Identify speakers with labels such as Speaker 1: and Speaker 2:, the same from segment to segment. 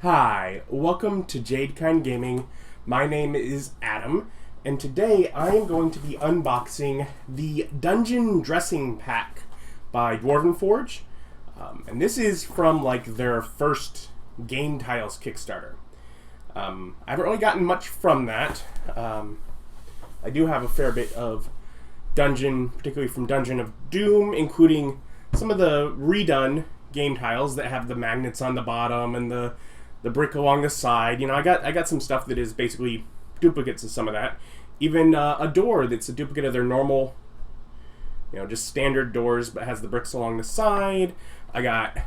Speaker 1: Hi, welcome to Jadekind Gaming. My name is Adam, and today I am going to be unboxing the Dungeon Dressing Pack by Dwarven Forge. And this is from like their first Game Tiles Kickstarter. I haven't really gotten much from that. I do have a fair bit of Dungeon, particularly from Dungeon of Doom, including some of the redone game tiles that have the magnets on the bottom and the brick along the side. You know, I got some stuff that is basically duplicates of some of that. Even a door that's a duplicate of their normal, just standard doors, but has the bricks along the side. I got,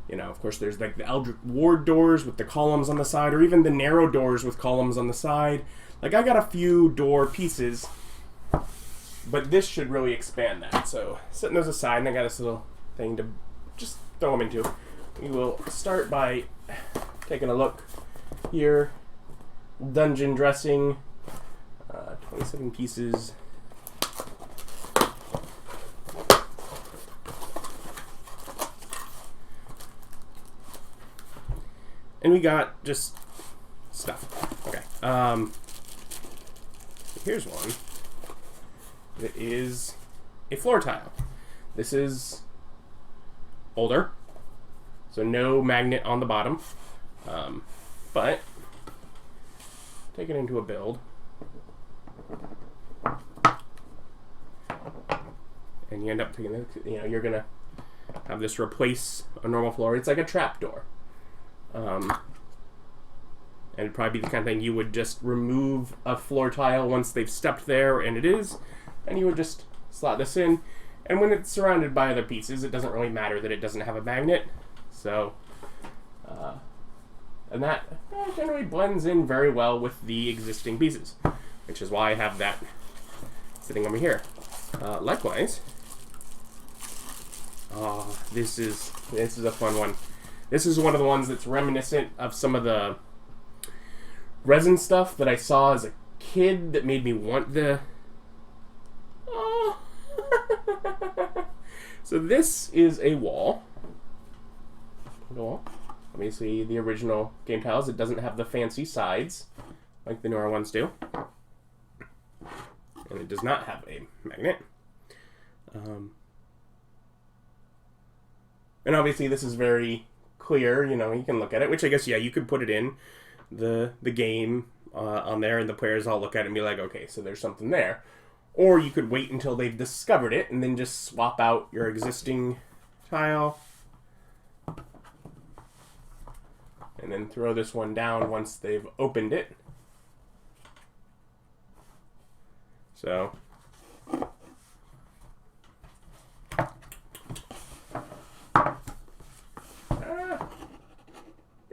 Speaker 1: of course, there's like the Eldritch Ward doors with the columns on the side, or even the narrow doors with columns on the side. Like, I got a few door pieces, but this should really expand that. So, setting those aside, and I got this little thing to just throw them into. We will start by taking a look here. Dungeon dressing, 27 pieces. And we got just stuff. Okay. Here's one that is a floor tile. This is older, so no magnet on the bottom. But take it into a build, and you end up taking it. You're gonna have this replace a normal floor. It's like a trap door. And it'd probably be the kind of thing you would just remove a floor tile once they've stepped there, and it is, and you would just slot this in. And when it's surrounded by other pieces, it doesn't really matter that it doesn't have a magnet. So, and that generally blends in very well with the existing pieces, which is why I have that sitting over here. Likewise, this is a fun one. This is one of the ones that's reminiscent of some of the resin stuff that I saw as a kid that made me want the... Oh. So this is a wall. Obviously, the original game tiles, it doesn't have the fancy sides like the newer ones do. And it does not have a magnet. And obviously, this is very clear. You can look at it, which I guess, yeah, you could put it in the game on there, and the players all look at it and be like, okay, so there's something there. Or you could wait until they've discovered it and then just swap out your existing tile and then throw this one down once they've opened it. So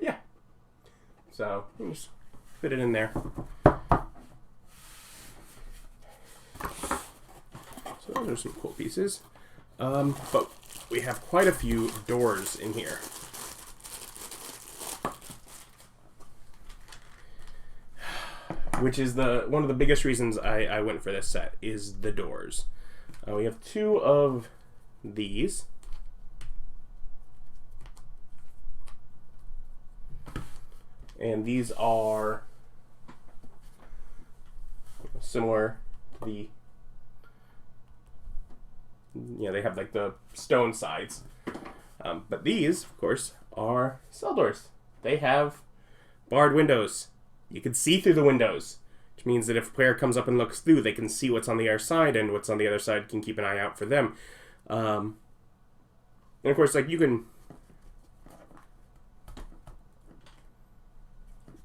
Speaker 1: yeah. So you just fit it in there. So those are some cool pieces. But we have quite a few doors in here. Which is one of the biggest reasons I went for this set, is the doors. We have two of these. And these are similar to the... they have like the stone sides. But these, of course, are cell doors. They have barred windows. You can see through the windows, which means that if a player comes up and looks through, they can see what's on the other side, and what's on the other side can keep an eye out for them. And of course, like, you can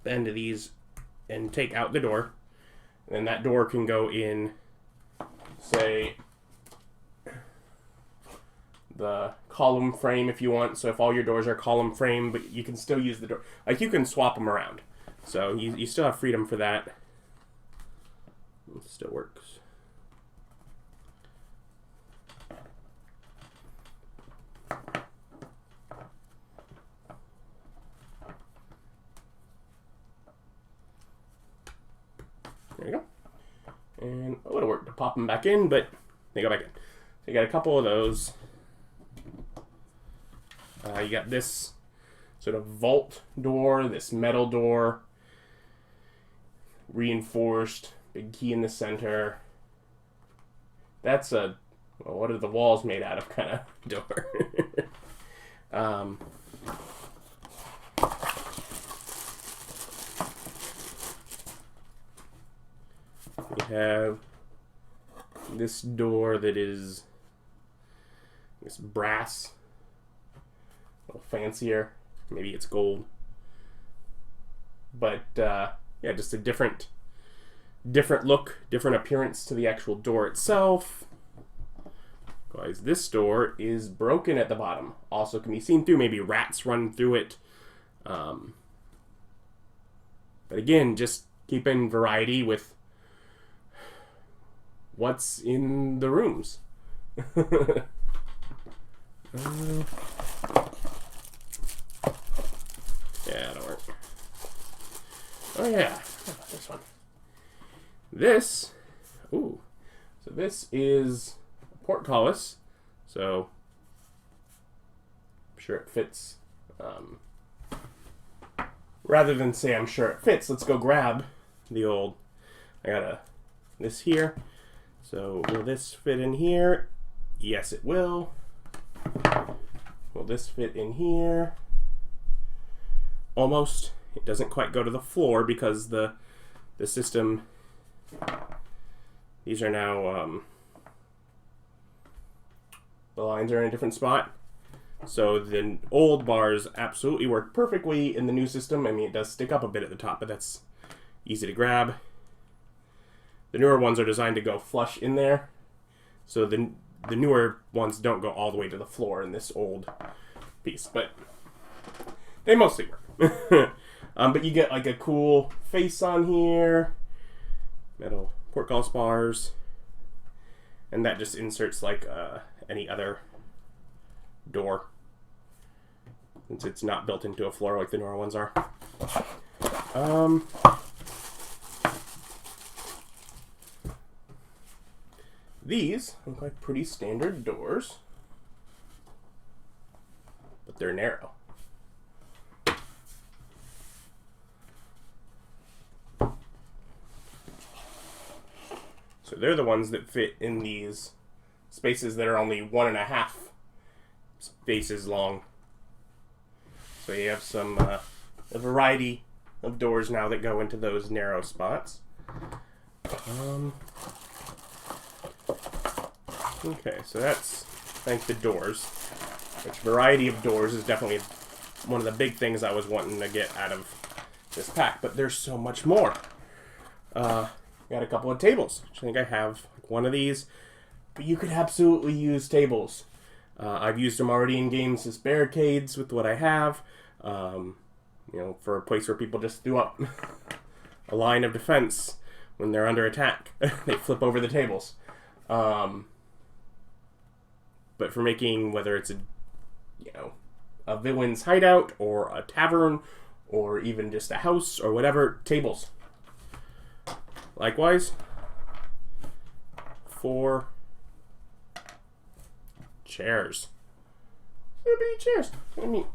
Speaker 1: bend these and take out the door, and then that door can go in, say, the column frame if you want. So if all your doors are column frame, but you can still use the door. Like, you can swap them around. So you still have freedom for that. It still works. There you go. And a little work to pop them back in, but they go back in. So you got a couple of those. You got this sort of vault door, this metal door, reinforced, big key in the center. That's a, well, what are the walls made out of kind of door. We have this door that is this brass, a little fancier. Maybe it's gold, but yeah, just a different look, different appearance to the actual door itself. Guys, this door is broken at the bottom. Also can be seen through. Maybe rats run through it. But again, just keeping variety with what's in the rooms. Yeah, that'll work. Oh yeah, this one. So this is a portcullis. So I'm sure it fits. Rather than say I'm sure it fits, let's go grab the old. I got this here. So will this fit in here? Yes, it will. Will this fit in here? Almost. It doesn't quite go to the floor because the system. These are now the lines are in a different spot. So the old bars absolutely work perfectly in the new system. I mean, it does stick up a bit at the top, but that's easy to grab. The newer ones are designed to go flush in there. So the newer ones don't go all the way to the floor in this old piece, but they mostly work. But you get like a cool face on here, metal portcullis bars, and that just inserts like any other door, since it's not built into a floor like the newer ones are. These look like pretty standard doors, but they're narrow. So they're the ones that fit in these spaces that are only 1.5 spaces long. So you have some a variety of doors now that go into those narrow spots. Okay, so that's thank the doors. Which variety of doors is definitely one of the big things I was wanting to get out of this pack. But there's so much more. Got a couple of tables. I think I have one of these. But you could absolutely use tables. I've used them already in games as barricades with what I have. You know, for a place where people just threw up a line of defense when they're under attack. They flip over the tables. But for making, whether it's a villain's hideout or a tavern or even just a house or whatever, tables. Likewise, 4 chairs. They're big chairs. I mean,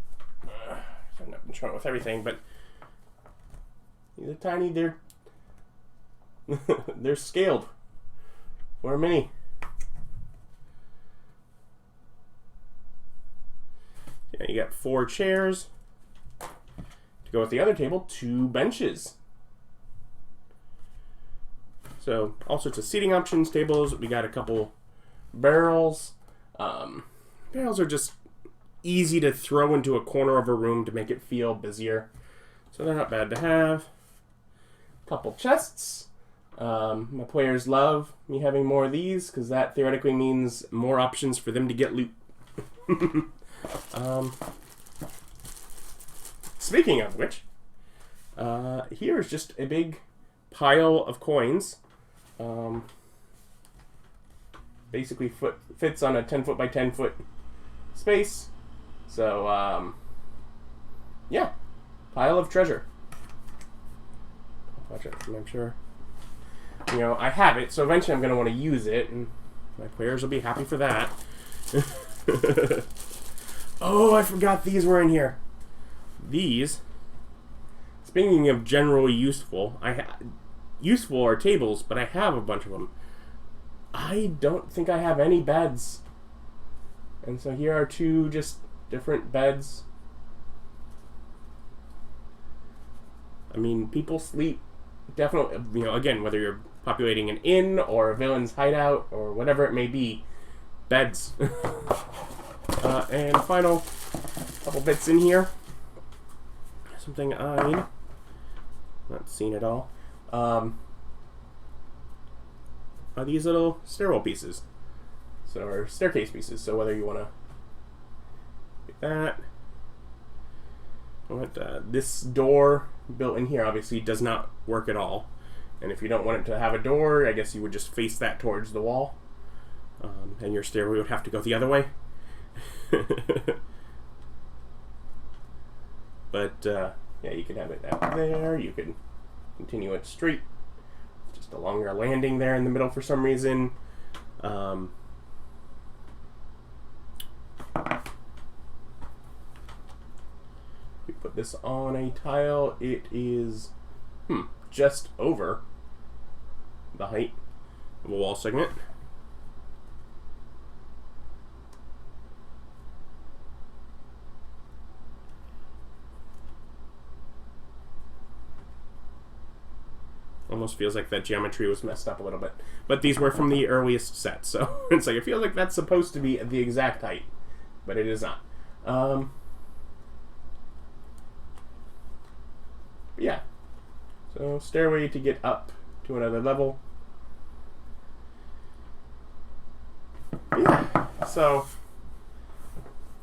Speaker 1: I've not been showing with everything, but these are tiny. They're scaled for a mini. Yeah, you got 4 chairs. To go with the other table, 2 benches. So all sorts of seating options, tables. We got a couple barrels. Barrels are just easy to throw into a corner of a room to make it feel busier. So they're not bad to have. Couple chests. My players love me having more of these because that theoretically means more options for them to get loot. Speaking of which, here is just a big pile of coins. Basically fits on a 10-foot by 10-foot space. So, yeah, pile of treasure. Watch it, I'm sure. You know, I have it, so eventually I'm going to want to use it, and my players will be happy for that. Oh, I forgot these were in here. these, speaking of generally useful, useful are tables, but I have a bunch of them. I don't think I have any beds. And so here are two just different beds. I mean, people sleep, definitely, you know, again, whether you're populating an inn or a villain's hideout or whatever it may be, beds. And final couple bits in here. Something I'm not seen at all. Are these little stairwell pieces. So, or staircase pieces. So whether you want to get that. This door built in here obviously does not work at all. And if you don't want it to have a door, I guess you would just face that towards the wall. And your stairway would have to go the other way. But, yeah, you can have it out there. You can continue it straight. Just a longer landing there in the middle for some reason. We put this on a tile. It is just over the height of a wall segment. Almost feels like that geometry was messed up a little bit. But these were from the earliest set, so it's like, it feels like that's supposed to be the exact height, but it is not. Yeah. So, stairway to get up to another level. Yeah. So,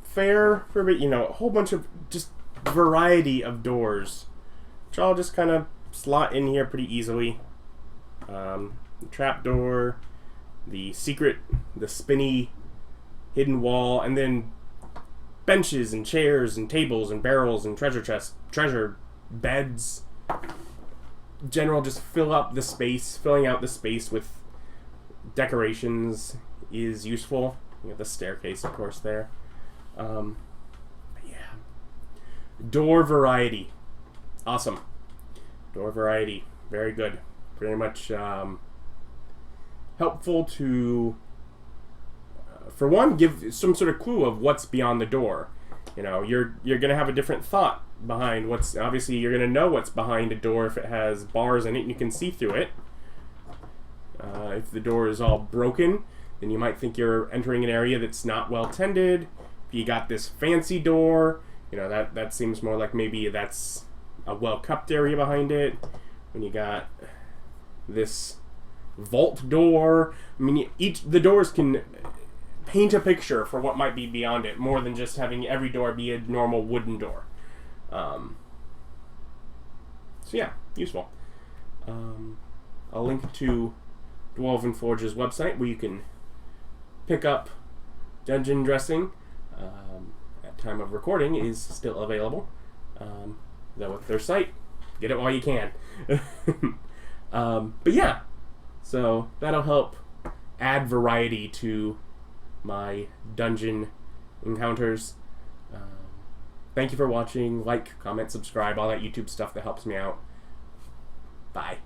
Speaker 1: fair for, you know, a whole bunch of just variety of doors, which all just kind of slot in here pretty easily. The trapdoor, the secret, the spinny hidden wall, and then benches and chairs and tables and barrels and treasure chests, treasure beds. General, just fill up the space. Filling out the space with decorations is useful. You have the staircase, of course, there. Yeah. Door variety. Awesome. Door variety. Very good. Very much helpful to, for one, give some sort of clue of what's beyond the door. You know, you're going to have a different thought behind what's, obviously you're going to know what's behind a door if it has bars in it and you can see through it. If the door is all broken, then you might think you're entering an area that's not well tended. If you got this fancy door, you know, that seems more like maybe that's a well-kept area behind it. When you got this vault door, I mean, the doors can paint a picture for what might be beyond it, more than just having every door be a normal wooden door. So yeah, useful. I'll link to Dwarven Forge's website where you can pick up dungeon dressing. At time of recording is still available. Though with their site, get it while you can. But yeah, so that'll help add variety to my dungeon encounters. Thank you for watching. Like, comment, subscribe, all that YouTube stuff that helps me out. Bye.